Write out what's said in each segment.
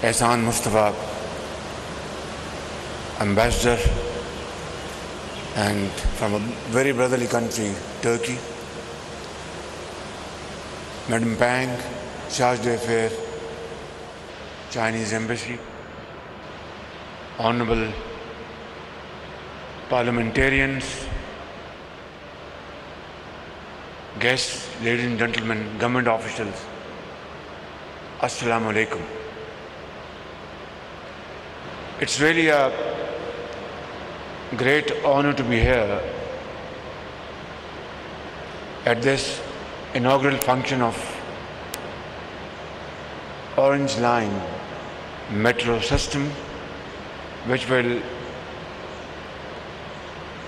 Ehsan Mustafa, ambassador, and from a very brotherly country, Turkey. Madam Pang, Charge d'Affaires, Chinese Embassy, honorable parliamentarians, guests, ladies and gentlemen, government officials, Assalamu alaikum. It's really a great honor to be here at this inaugural function of Orange Line metro system, which will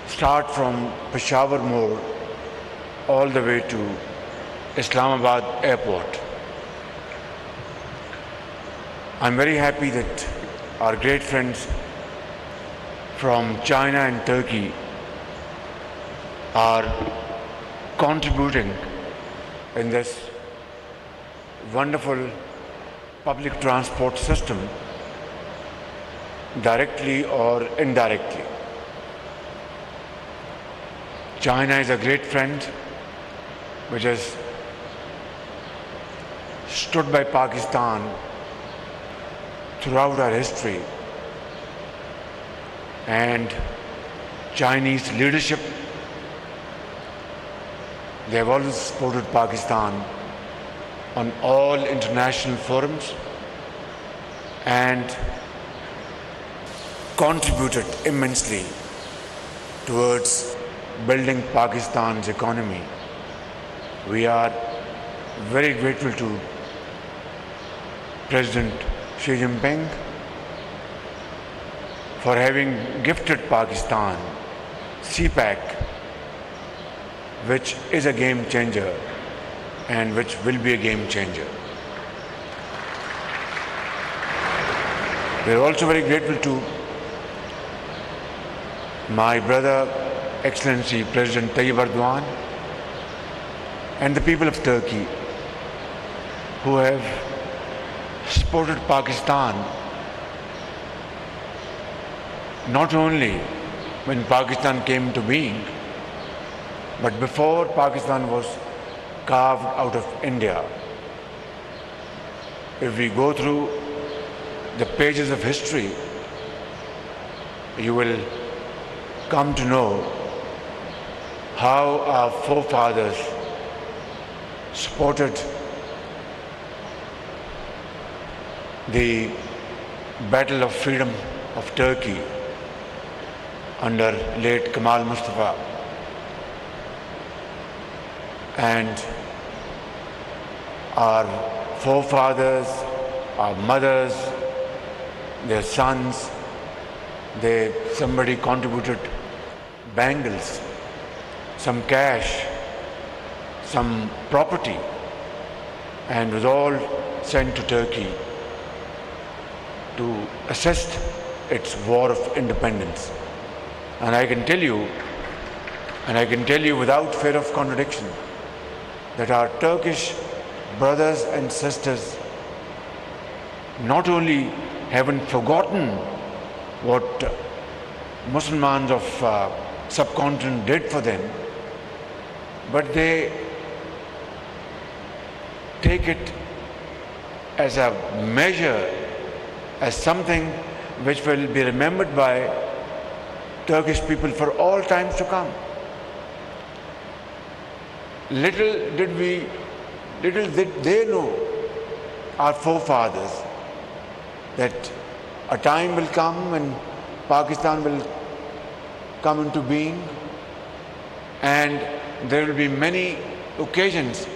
start from Peshawar Mode all the way to Islamabad Airport. I'm very happy that our great friends from China and Turkey are contributing in this wonderful public transport system, directly or indirectly. China is a great friend which has stood by Pakistan throughout our history, and Chinese leadership, they have always supported Pakistan on all international forums and contributed immensely towards building Pakistan's economy. We are very grateful to President Xi Jinping for having gifted Pakistan CPAC, which is a game changer and which will be a game changer. We are also very grateful to my brother, Excellency President Tayyip Erdogan, and the people of Turkey who have supported Pakistan not only when Pakistan came to being, but before Pakistan was carved out of India. If we go through the pages of history, you will come to know how our forefathers supported the battle of freedom of Turkey under late Kemal Mustafa, and our forefathers, our mothers, their sons, somebody contributed bangles, some cash, some property, and was all sent to Turkey to assist its war of independence. And I can tell you without fear of contradiction, that our Turkish brothers and sisters not only haven't forgotten what Muslims of subcontinent did for them, but they take it as a measure, as something which will be remembered by Turkish people for all times to come. Little did they know, our forefathers, that a time will come when Pakistan will come into being, and there will be many occasions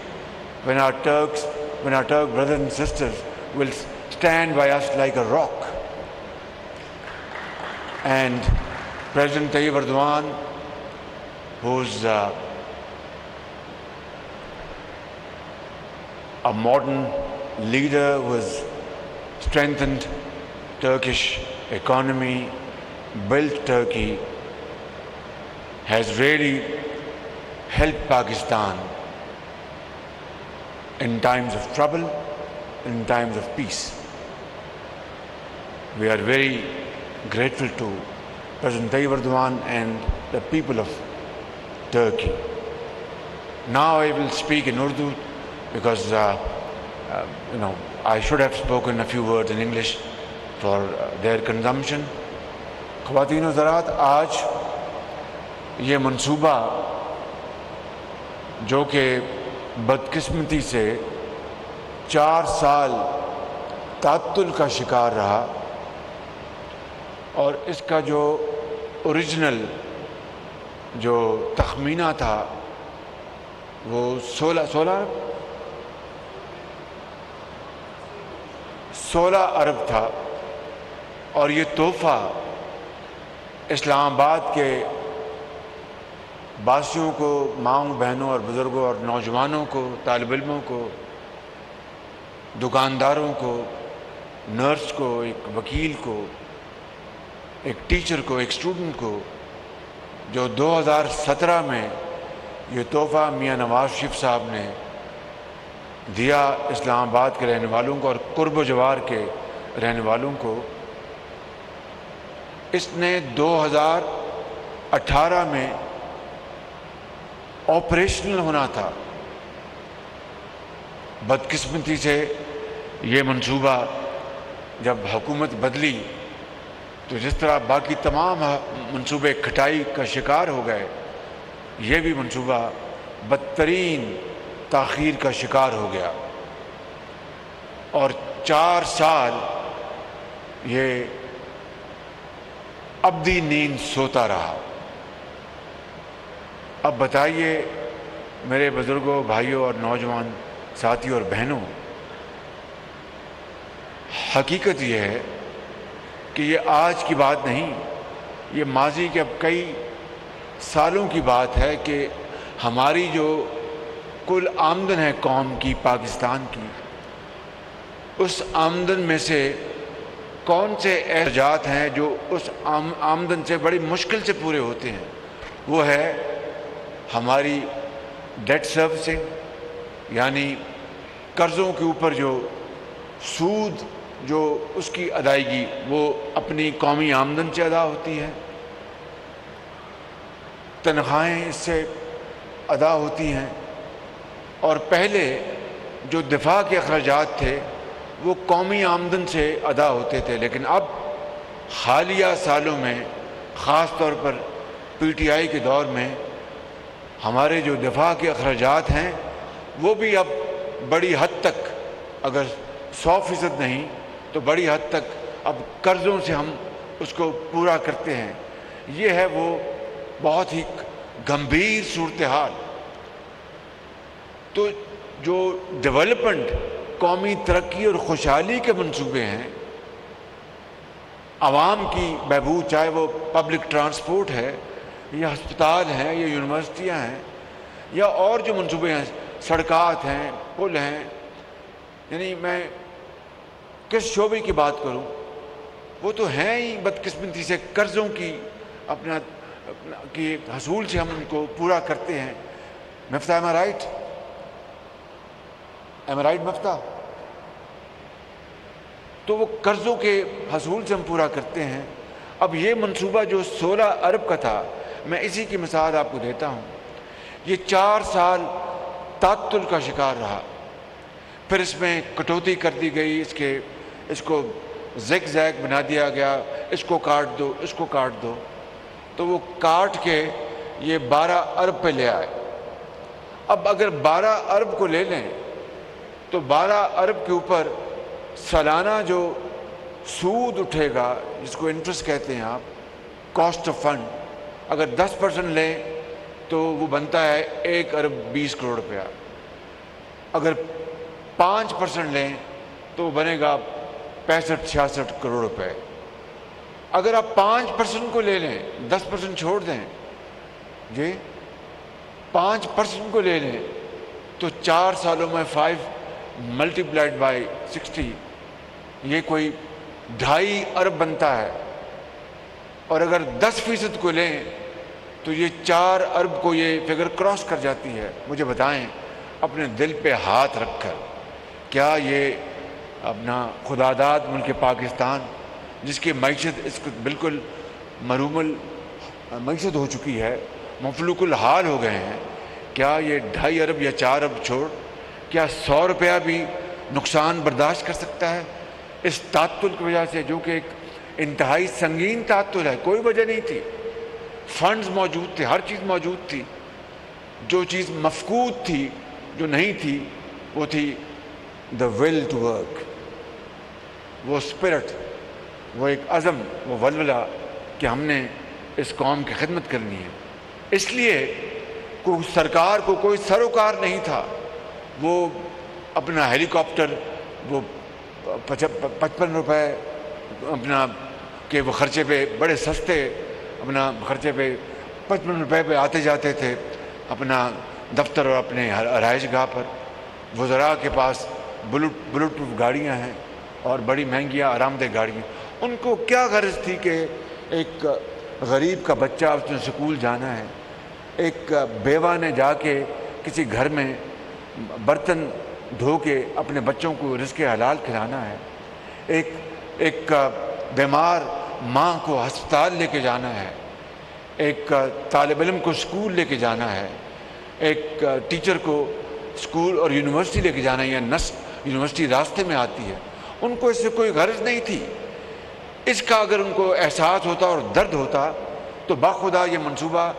when our Turk brothers and sisters will stand by us like a rock. And President Tayyip Erdogan, who's a modern leader who has strengthened Turkish economy, built Turkey, has really helped Pakistan in times of trouble, in times of peace. We are very grateful to President Tayyip Erdogan and the people of Turkey. Now I will speak in Urdu because I should have spoken a few words in English for their consumption. خواتین و حضرات، آج یہ منصوبہ جو کہ بدقسمتی سے 4 سال تعطل کا شکار رہا، اور اس کا جو اوریجنل جو تخمینہ تھا وہ 16 ارب تھا، اور یہ تحفہ اسلام آباد کے باسیوں کو، ماؤں بہنوں اور بزرگوں اور نوجوانوں کو، طالب علموں کو، دکانداروں کو، نرس کو، ایک وکیل کو، ایک ٹیچر کو، ایک اسٹوڈنٹ کو، جو 2017 میں یہ تحفہ میاں نواز شریف صاحب نے دیا اسلام آباد کے رہنے والوں کو اور قرب و جوار کے رہنے والوں کو، اس نے 2018 میں آپریشنل ہونا تھا۔ بدقسمتی سے یہ منصوبہ جب حکومت بدلی تو جس طرح باقی تمام منصوبے کھٹائی کا شکار ہو گئے، یہ بھی منصوبہ بدترین تاخیر کا شکار ہو گیا، اور 4 سال یہ ابدی نیند سوتا رہا۔ اب بتائیے میرے بزرگوں، بھائیوں اور نوجوان ساتھیوں اور بہنوں، حقیقت یہ ہے کہ یہ آج کی بات نہیں، یہ ماضی کے اب کئی سالوں کی بات ہے کہ ہماری جو کل آمدن ہے قوم کی، پاکستان کی، اس آمدن میں سے کون سے اخراجات ہیں جو اس آمدن سے بڑی مشکل سے پورے ہوتے ہیں؟ وہ ہے ہماری ڈیٹ سروسنگ، یعنی قرضوں کے اوپر جو سود جو اس کی ادائیگی وہ اپنی قومی آمدن سے ادا ہوتی ہے، تنخواہیں اس سے ادا ہوتی ہیں، اور پہلے جو دفاع کے اخراجات تھے وہ قومی آمدن سے ادا ہوتے تھے، لیکن اب حالیہ سالوں میں، خاص طور پر پی ٹی آئی کے دور میں، ہمارے جو دفاع کے اخراجات ہیں وہ بھی اب بڑی حد تک، اگر 100% نہیں تو بڑی حد تک اب قرضوں سے ہم اس کو پورا کرتے ہیں۔ یہ ہے وہ بہت ہی گمبھیر صورتحال۔ تو جو ڈیولپمنٹ، قومی ترقی اور خوشحالی کے منصوبے ہیں، عوام کی بہبود، چاہے وہ پبلک ٹرانسپورٹ ہے یا ہسپتال ہیں یا یونیورسٹیاں ہیں یا اور جو منصوبے ہیں، سڑکات ہیں، پل ہیں، یعنی میں کس شعبے کی بات کروں، وہ تو ہیں ہی بدقسمتی سے قرضوں کی کی حصول سے ہم ان کو پورا کرتے ہیں۔ مفتہ ایم آئی رائٹ مفتہ؟ تو وہ قرضوں کے حصول سے ہم پورا کرتے ہیں۔ اب یہ منصوبہ جو 16 ارب کا تھا، میں اسی کی مثال آپ کو دیتا ہوں، یہ 4 سال تعطل کا شکار رہا، پھر اس میں کٹوتی کر دی گئی، اس کو زیگ زیگ بنا دیا گیا، اس کو کاٹ دو، اس کو کاٹ دو، تو وہ کاٹ کے یہ 12 ارب پہ لے آئے۔ اب اگر 12 ارب کو لے لیں تو 12 ارب کے اوپر سالانہ جو سود اٹھے گا، جس کو انٹرسٹ کہتے ہیں آپ، کاسٹ آف فنڈ، اگر 10% لیں تو وہ بنتا ہے 1 ارب 20 کروڑ روپیہ، اگر 5% لیں تو وہ بنے گا 65-66 کروڑ روپے۔ اگر آپ 5% کو لے لیں، 10% چھوڑ دیں، جی 5% کو لے لیں تو 4 سالوں میں 5 ملٹیپلائڈ بائی 60، یہ کوئی 2.5 ارب بنتا ہے، اور اگر 10% کو لیں تو یہ 4 ارب کو یہ فگر کراس کر جاتی ہے۔ مجھے بتائیں اپنے دل پہ ہاتھ رکھ کر، کیا یہ اپنا خداداد ملک پاکستان جس کی معیشت اس کو بالکل مروم معیشت ہو چکی ہے، مفلوک الحال ہو گئے ہیں، کیا یہ 2.5 ارب یا 4 ارب چھوڑ کیا 100 روپیہ بھی نقصان برداشت کر سکتا ہے؟ اس تعطل کی وجہ سے، جو کہ ایک انتہائی سنگین تعطل ہے، کوئی وجہ نہیں تھی، فنڈز موجود تھے، ہر چیز موجود تھی، جو چیز مفقود تھی، جو نہیں تھی، وہ تھی دا ول ٹو ورک، وہ اسپرٹ، وہ ایک عزم، وہ ولولہ کہ ہم نے اس قوم کی خدمت کرنی ہے۔ اس لیے سرکار کو کوئی سروکار نہیں تھا، وہ اپنا ہیلی کاپٹر وہ 55 روپے اپنا کہ وہ خرچے پہ بڑے سستے، اپنا خرچے پہ 55 روپے پہ آتے جاتے تھے اپنا دفتر اور اپنے رہائش گاہ پر۔ وزراء کے پاس بلٹ پروف گاڑیاں ہیں اور بڑی مہنگیاں آرام دہ گاڑیاں۔ ان کو کیا غرض تھی کہ ایک غریب کا بچہ اس نے سکول جانا ہے، ایک بیوہ نے جا کے کسی گھر میں برتن دھو کے اپنے بچوں کو رزق حلال کھلانا ہے، ایک بیمار ماں کو ہسپتال لے کے جانا ہے، ایک طالب علم کو اسکول لے کے جانا ہے، ایک ٹیچر کو اسکول اور یونیورسٹی لے کے جانا ہے، یا یونیورسٹی راستے میں آتی ہے۔ ان کو اس سے کوئی غرض نہیں تھی۔ اس کا اگر ان کو احساس ہوتا اور درد ہوتا تو باخدا یہ منصوبہ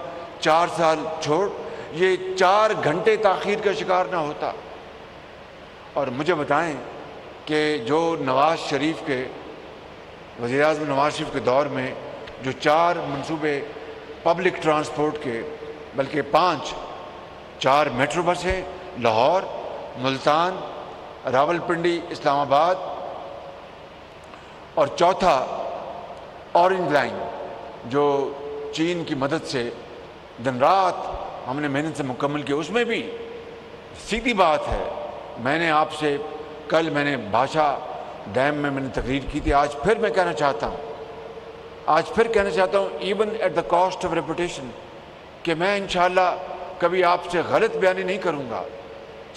4 سال چھوڑ یہ 4 گھنٹے تاخیر کا شکار نہ ہوتا۔ اور مجھے بتائیں کہ جو نواز شریف کے وزیر اعظم نواز شریف کے دور میں جو 4 منصوبے پبلک ٹرانسپورٹ کے، بلکہ 4 میٹرو بسیں، لاہور، ملتان، راولپنڈی، اسلام آباد، اور چوتھا اورنج لائن، جو چین کی مدد سے دن رات ہم نے محنت سے مکمل کیا۔ اس میں بھی سیدھی بات ہے، میں نے آپ سے کل میں نے بھاشا ڈیم میں نے تقریر کی تھی، آج پھر میں کہنا چاہتا ہوں even at the cost of reputation, کہ میں انشاءاللہ کبھی آپ سے غلط بیانی نہیں کروں گا۔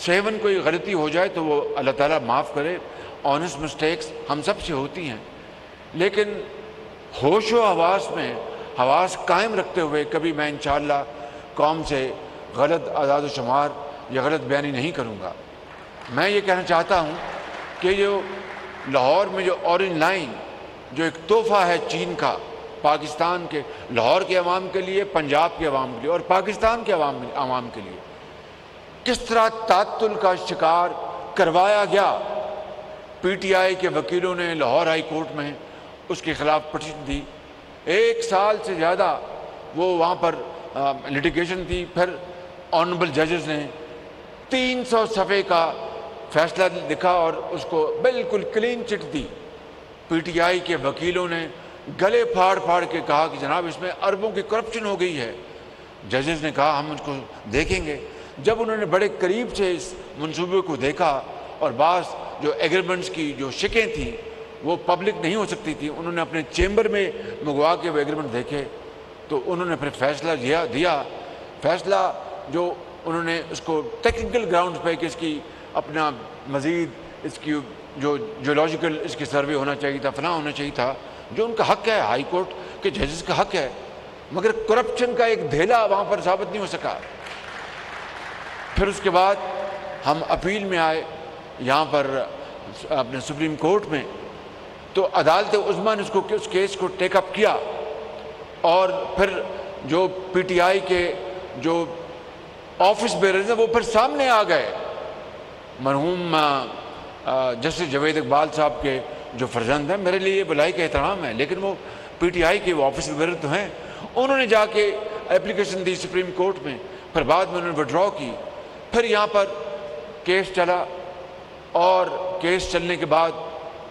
سیون کوئی غلطی ہو جائے تو وہ اللہ تعالیٰ معاف کرے، آنیسٹ مسٹیکس ہم سب سے ہوتی ہیں، لیکن ہوش و حواس قائم رکھتے ہوئے کبھی میں انشاءاللہ قوم سے غلط اعداد و شمار یا غلط بیانی نہیں کروں گا۔ میں یہ کہنا چاہتا ہوں کہ جو لاہور میں جو اورنج لائن جو ایک تحفہ ہے چین کا پاکستان کے لاہور کے عوام کے لیے، پنجاب کے عوام کے لیے اور پاکستان کے عوام کے لیے، کس طرح تعطل کا شکار کروایا گیا۔ پی ٹی آئی کے وکیلوں نے لاہور ہائی کورٹ میں اس کے خلاف پٹیشن دی، 1 سال سے زیادہ وہ وہاں پر لٹیگیشن تھی، پھر آنریبل ججز نے 300 صفحے کا فیصلہ لکھا اور اس کو بالکل clean chit the. P T I کے وکیلوں نے گلے پھاڑ کے کہا کہ جناب اس میں اربوں کی کرپشن ہو گئی ہے۔ ججز نے کہا ہم اس کو دیکھیں گے۔ جب انہوں نے بڑے قریب سے اس منصوبے کو دیکھا اور بعض جو ایگریمنٹس کی جو شکیں تھیں وہ پبلک نہیں ہو سکتی تھی، انہوں نے اپنے چیمبر میں منگوا کے وہ ایگریمنٹ دیکھے تو انہوں نے پھر فیصلہ دیا فیصلہ جو انہوں نے اس کو ٹیکنیکل گراؤنڈ پہ کہ اس کی اپنا مزید اس کی جو جیولوجیکل اس کی سروے ہونا چاہیے تھا، فلاں ہونا چاہیے تھا، جو ان کا حق ہے، ہائی کورٹ کے ججز کا حق ہے، مگر کرپشن کا ایک دھیلا وہاں پر ثابت نہیں ہو سکا۔ پھر اس کے بعد ہم اپیل میں آئے یہاں پر اپنے سپریم کورٹ میں، تو عدالت عظمیٰ نے اس کیس کو ٹیک اپ کیا، اور پھر جو پی ٹی آئی کے جو آفس بیررز ہیں وہ پھر سامنے آ گئے۔ مرحوم جسٹس جاوید اقبال صاحب کے جو فرزند ہیں، میرے لیے یہ بلائی کا احترام ہے، لیکن وہ پی ٹی آئی کے وہ آفس بیرر تو ہیں، انہوں نے جا کے اپلیکیشن دی سپریم کورٹ میں، پھر بعد میں انہوں نے وڈرا کی، پھر یہاں پر کیس چلا، اور کیس چلنے کے بعد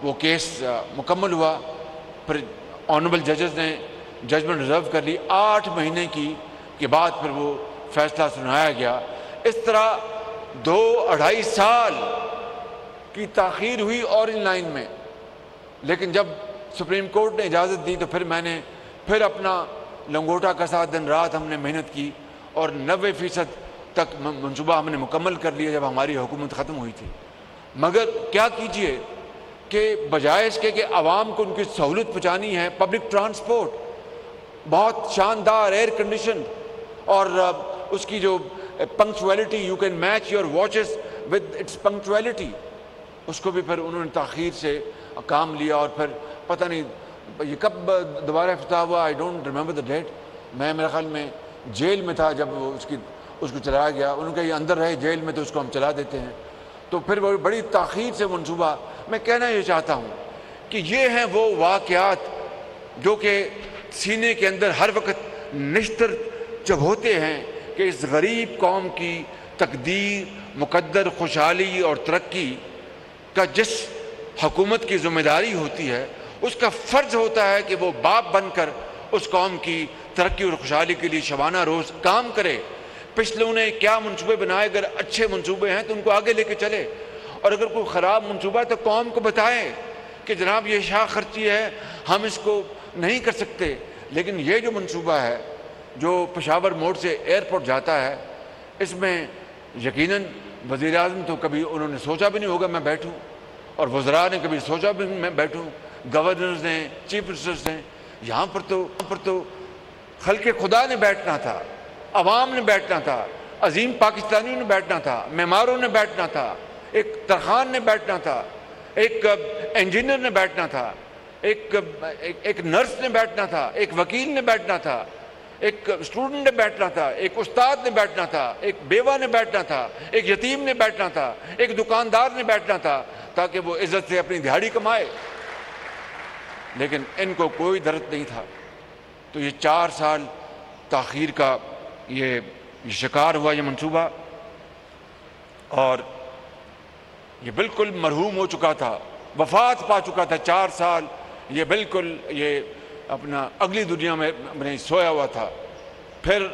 وہ کیس مکمل ہوا، پھر آنریبل ججز نے ججمنٹ ریزرو کر لی، 8 مہینے کے بعد پھر وہ فیصلہ سنایا گیا۔ اس طرح 2-2.5 سال کی تاخیر ہوئی اورنج لائن میں، لیکن جب سپریم کورٹ نے اجازت دی تو پھر میں نے پھر اپنا لنگوٹا کا ساتھ دن رات ہم نے محنت کی، اور 90% تک منصوبہ ہم نے مکمل کر لیا جب ہماری حکومت ختم ہوئی تھی۔ مگر کیا کیجئے کہ بجائے اس کے کہ عوام کو ان کی سہولت پہنچانی ہے، پبلک ٹرانسپورٹ بہت شاندار ایئر کنڈیشن اور اس کی جو punctuality, you can match your watches with its punctuality, اس کو بھی پھر انہوں نے تاخیر سے کام لیا اور پھر پتہ نہیں یہ کب دوبارہ افتتاح ہوا، I don't remember the date. میں میرے خیال میں جیل میں تھا جب اس کو چلایا گیا. انہوں نے کہا یہ اندر رہے جیل میں تو اس کو ہم چلا دیتے ہیں. تو پھر وہ بڑی تاخیر سے منصوبہ. میں کہنا یہ چاہتا ہوں کہ یہ ہیں وہ واقعات جو کہ سینے کے اندر ہر وقت نشتر چبھوتے ہیں کہ اس غریب قوم کی تقدیر، مقدر خوشحالی اور ترقی کا جس حکومت کی ذمہ داری ہوتی ہے، اس کا فرض ہوتا ہے کہ وہ باپ بن کر اس قوم کی ترقی اور خوشحالی کے لیے شبانہ روز کام کرے. پچھلوں نے کیا منصوبے بنائے، اگر اچھے منصوبے ہیں تو ان کو آگے لے کے چلے، اور اگر کوئی خراب منصوبہ ہے تو قوم کو بتائے کہ جناب یہ شاہ خرچی ہے، ہم اس کو نہیں کر سکتے. لیکن یہ جو منصوبہ ہے جو پشاور موڑ سے ایئرپورٹ جاتا ہے، اس میں یقیناً وزیر اعظم تو کبھی انہوں نے سوچا بھی نہیں ہوگا میں بیٹھوں، اور وزراء نے کبھی سوچا بھی نہیں میں بیٹھوں، گورنرز نے، چیف منسٹرز نے. یہاں پر تو خلق خدا نے بیٹھنا تھا، عوام نے بیٹھنا تھا، عظیم پاکستانیوں نے بیٹھنا تھا، معماروں نے بیٹھنا تھا، ایک ترخان نے بیٹھنا تھا، ایک انجینئر نے بیٹھنا تھا، ایک نرس نے بیٹھنا تھا، ایک وکیل نے بیٹھنا تھا، ایک اسٹوڈنٹ نے بیٹھنا تھا، ایک استاد نے بیٹھنا تھا، ایک بیوہ نے بیٹھنا تھا، ایک یتیم نے بیٹھنا تھا، ایک دکاندار نے بیٹھنا تھا، تاکہ وہ عزت سے اپنی دہاڑی کمائے. لیکن ان کو کوئی درد نہیں تھا. تو یہ 4 سال تاخیر کا یہ شکار ہوا یہ منصوبہ، اور یہ بالکل مرحوم ہو چکا تھا، وفات پا چکا تھا. 4 سال یہ بالکل یہ اپنا اگلی دنیا میں سویا ہوا تھا. پھر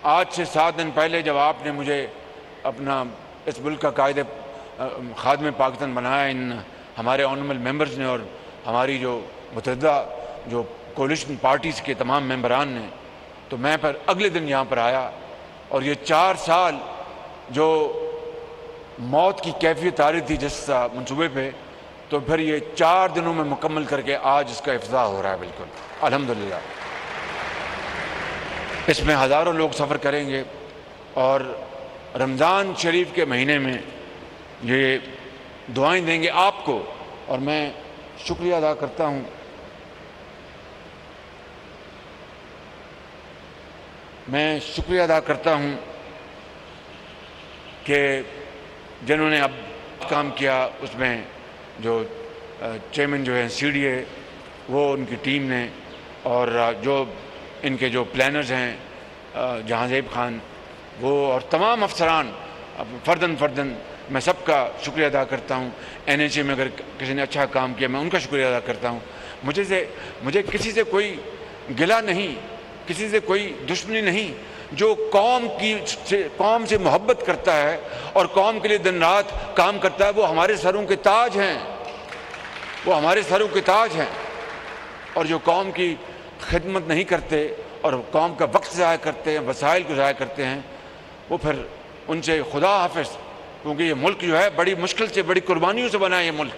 آج سے 7 دن پہلے جب آپ نے مجھے اپنا اس ملک کا قائد خادم پاکستان بنایا، ان ہمارے آنریبل ممبرز نے اور ہماری جو متحدہ جو کولیشن پارٹیز کے تمام ممبران نے، تو میں پھر اگلے دن یہاں پر آیا، اور یہ 4 سال جو موت کی کیفیت آ رہی تھی جس منصوبے پہ، تو پھر یہ 4 دنوں میں مکمل کر کے آج اس کا افتتاح ہو رہا ہے. بالکل الحمدللہ. اس میں ہزاروں لوگ سفر کریں گے، اور رمضان شریف کے مہینے میں یہ دعائیں دیں گے آپ کو. اور میں شکریہ ادا کرتا ہوں کہ جنہوں نے اب کام کیا، اس میں جو چیئرمین جو ہیں سی ڈی اے، وہ ان کی ٹیم نے، اور جو ان کے جو پلانرز ہیں جہانزیب خان، وہ اور تمام افسران فردن میں سب کا شکریہ ادا کرتا ہوں. این ایچ اے میں اگر کسی نے اچھا کام کیا میں ان کا شکریہ ادا کرتا ہوں. مجھے کسی سے کوئی گلہ نہیں، کسی سے کوئی دشمنی نہیں. جو قوم سے محبت کرتا ہے اور قوم کے لیے دن رات کام کرتا ہے، وہ ہمارے سروں کے تاج ہیں، وہ ہمارے سروں کے تاج ہیں. اور جو قوم کی خدمت نہیں کرتے اور قوم کا وقت ضائع کرتے ہیں، وسائل کو ضائع کرتے ہیں، وہ پھر ان سے خدا حافظ. کیونکہ یہ ملک جو ہے بڑی مشکل سے، بڑی قربانیوں سے بنا ہے یہ ملک.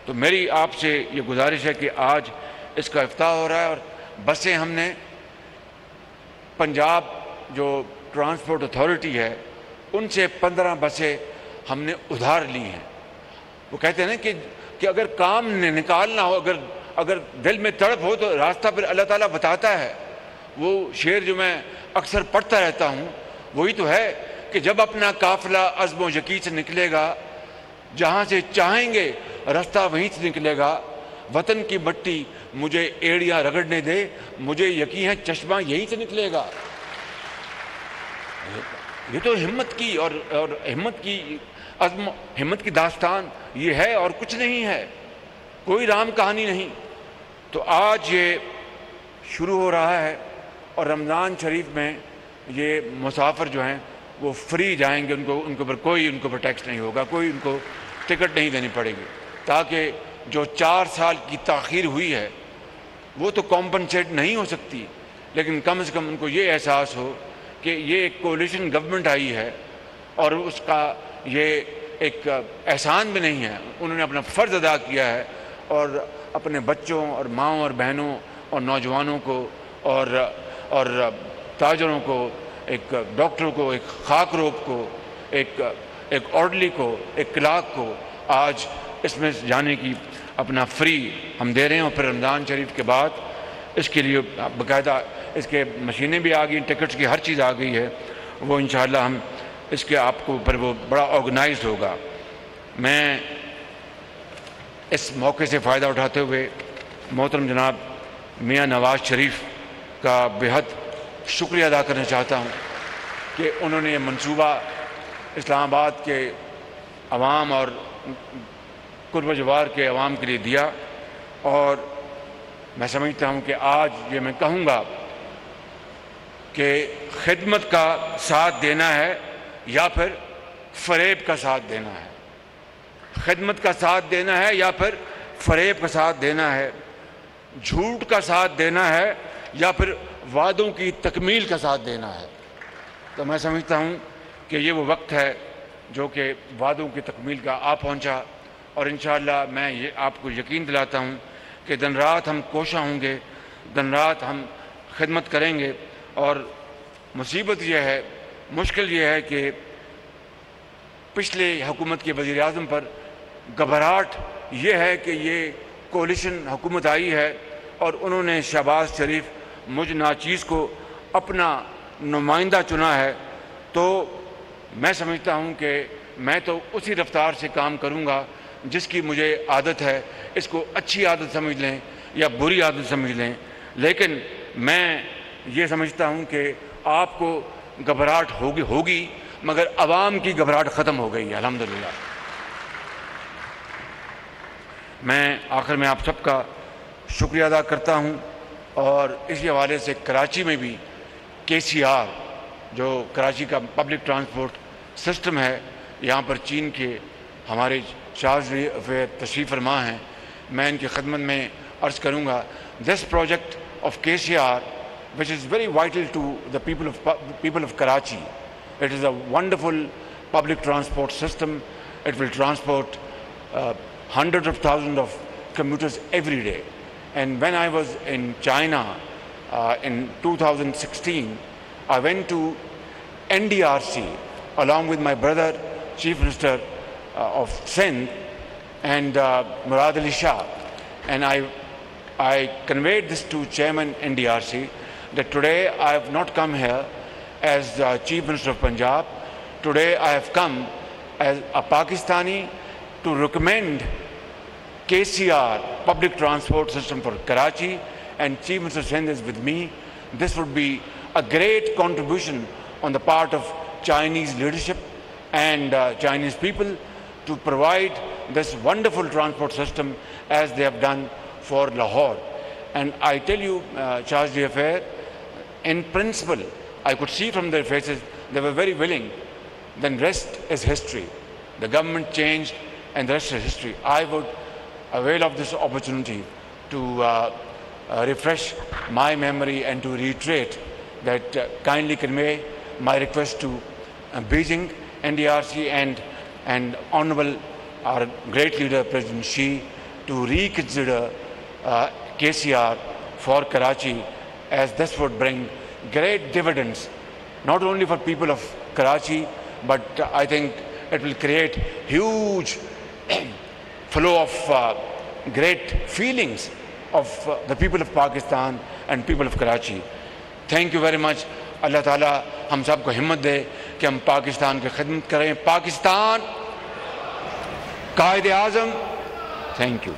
تو میری آپ سے یہ گزارش ہے کہ آج اس کا افتتاح ہو رہا ہے، اور بسیں ہم نے پنجاب جو ٹرانسپورٹ اتھارٹی ہے ان سے 15 بسیں ہم نے ادھار لی ہیں. وہ کہتے ہیں نا کہ اگر کام نکالنا ہو، اگر دل میں تڑپ ہو تو راستہ پھر اللہ تعالیٰ بتاتا ہے. وہ شعر جو میں اکثر پڑھتا رہتا ہوں وہی تو ہے کہ جب اپنا قافلہ عزم و یقین سے نکلے گا، جہاں سے چاہیں گے راستہ وہیں سے نکلے گا. وطن کی مٹی مجھے ایڑیاں رگڑنے دے، مجھے یقین ہے چشمہ یہیں سے نکلے گا. یہ تو ہمت کی اور ہمت کی عزم، ہمت کی داستان یہ ہے، اور کچھ نہیں ہے، کوئی رام کہانی نہیں. تو آج یہ شروع ہو رہا ہے، اور رمضان شریف میں یہ مسافر جو ہیں وہ فری جائیں گے. ان کے اوپر ٹیکس نہیں ہوگا، کوئی ان کو ٹکٹ نہیں دینی پڑے گی، تاکہ جو 4 سال کی تاخیر ہوئی ہے وہ تو کمپنسیٹ نہیں ہو سکتی، لیکن کم سے کم ان کو یہ احساس ہو کہ یہ ایک کولیشن گورنمنٹ آئی ہے، اور اس کا یہ ایک احسان بھی نہیں ہے، انہوں نے اپنا فرض ادا کیا ہے. اور اپنے بچوں اور ماؤں اور بہنوں اور نوجوانوں کو اور تاجروں کو، ایک ڈاکٹر کو، ایک خاک روب کو، ایک آرڈرلی کو، ایک کلارک کو آج اس میں جانے کی اپنا فری ہم دے رہے ہیں. اور پھر رمضان شریف کے بعد اس کے لیے باقاعدہ اس کے مشینیں بھی آ گئی، ٹکٹس کی ہر چیز آ گئی ہے. وہ انشاءاللہ ہم اس کے آپ کو پھر وہ بڑا آرگنائزڈ ہوگا. میں اس موقع سے فائدہ اٹھاتے ہوئے محترم جناب میاں نواز شریف کا بہت شکریہ ادا کرنا چاہتا ہوں کہ انہوں نے یہ منصوبہ اسلام آباد کے عوام اور قرب و جوار کے عوام کے لیے دیا. اور میں سمجھتا ہوں کہ آج یہ میں کہوں گا کہ خدمت کا ساتھ دینا ہے یا پھر فریب کا ساتھ دینا ہے. خدمت کا ساتھ دینا ہے یا پھر فریب کا ساتھ دینا ہے. جھوٹ کا ساتھ دینا ہے یا پھر وعدوں کی تکمیل کا ساتھ دینا ہے. تو میں سمجھتا ہوں کہ یہ وہ وقت ہے جو کہ وعدوں کی تکمیل کا آ پہنچا. اور انشاءاللہ میں یہ آپ کو یقین دلاتا ہوں کہ دن رات ہم کوشاں ہوں گے، دن رات ہم خدمت کریں گے. اور مصیبت یہ ہے، مشکل یہ ہے کہ پچھلے حکومت کے وزیر اعظم پر گھبراہٹ یہ ہے کہ یہ کولیشن حکومت آئی ہے اور انہوں نے شہباز شریف مجھ ناچیز کو اپنا نمائندہ چنا ہے. تو میں سمجھتا ہوں کہ میں تو اسی رفتار سے کام کروں گا جس کی مجھے عادت ہے. اس کو اچھی عادت سمجھ لیں یا بری عادت سمجھ لیں، لیکن میں یہ سمجھتا ہوں کہ آپ کو گھبراہٹ ہوگی مگر عوام کی گھبراہٹ ختم ہو گئی ہے الحمدللہ. میں آخر میں آپ سب کا شکریہ ادا کرتا ہوں. اور اسی حوالے سے کراچی میں بھی KCR جو کراچی کا پبلک ٹرانسپورٹ سسٹم ہے، یہاں پر چین کے ہمارے چارج تشریف فرما ہیں. میں ان کی خدمت میں عرض کروں گا دس project of KCR which is very vital to the people of Karachi. It is a wonderful public transport system. It will transport hundreds of thousands of commuters every day. And when I was in China in 2016, I went to NDRC along with my brother, Chief Minister of Sindh, and Murad Ali Shah. And I conveyed this to Chairman NDRC that today I have not come here as Chief Minister of Punjab. Today I have come as a Pakistani to recommend KCR, public transport system for Karachi, and Chief Minister Sindh is with me. This would be a great contribution on the part of Chinese leadership and Chinese people to provide this wonderful transport system as they have done for Lahore. And I tell you, Charge d'Affaires, in principle, I could see from their faces, they were very willing. Then rest is history. The government changed and the rest is history. I would avail of this opportunity to refresh my memory and to reiterate that kindly convey my request to Beijing, NDRC and Honorable our great leader President Xi to reconsider KCR for Karachi, as this would bring great dividends not only for people of Karachi, but I think it will create huge flow of great feelings of the people of Pakistan and people of Karachi. Thank you very much. اللہ تعالیٰ ہم سب کو ہمت دے کہ ہم پاکستان کی خدمت کریں. Pakistan Quaid Azam. Thank you.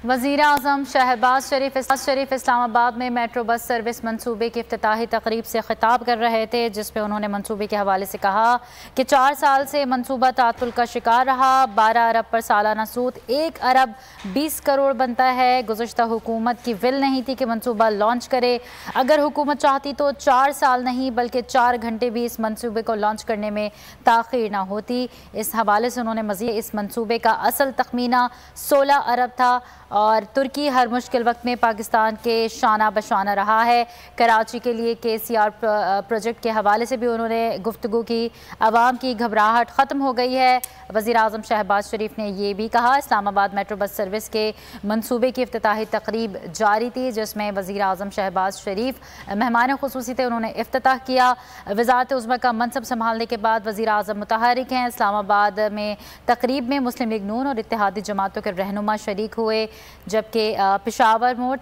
وزیر اعظم شہباز شریف اسلام آباد میں میٹرو بس سروس منصوبے کی افتتاحی تقریب سے خطاب کر رہے تھے، جس پہ انہوں نے منصوبے کے حوالے سے کہا کہ 4 سال سے منصوبہ تعطل کا شکار رہا. 12 ارب پر سالانہ سود 1 ارب 20 کروڑ بنتا ہے. گزشتہ حکومت کی ول نہیں تھی کہ منصوبہ لانچ کرے. اگر حکومت چاہتی تو 4 سال نہیں بلکہ 4 گھنٹے بھی اس منصوبے کو لانچ کرنے میں تاخیر نہ ہوتی. اس حوالے سے انہوں نے مزید اس منصوبے کا اصل تخمینہ 16 ارب تھا اور ترکی ہر مشکل وقت میں پاکستان کے شانہ بشانہ رہا ہے۔ کراچی کے لیے KCR پروجیکٹ کے حوالے سے بھی انہوں نے گفتگو کی۔ عوام کی گھبراہٹ ختم ہو گئی ہے۔ وزیر اعظم شہباز شریف نے یہ بھی کہا۔ اسلام آباد میٹرو بس سروس کے منصوبے کی افتتاحی تقریب جاری تھی، جس میں وزیر اعظم شہباز شریف مہمان خصوصی تھے، انہوں نے افتتاح کیا۔ وزارت عظمیٰ کا منصب سنبھالنے کے بعد وزیر اعظم متحرک ہیں۔ اسلام آباد میں تقریب میں مسلم لیگ نون اور اتحادی جماعتوں کے رہنما شریک ہوئے، جبکہ پشاور موڑ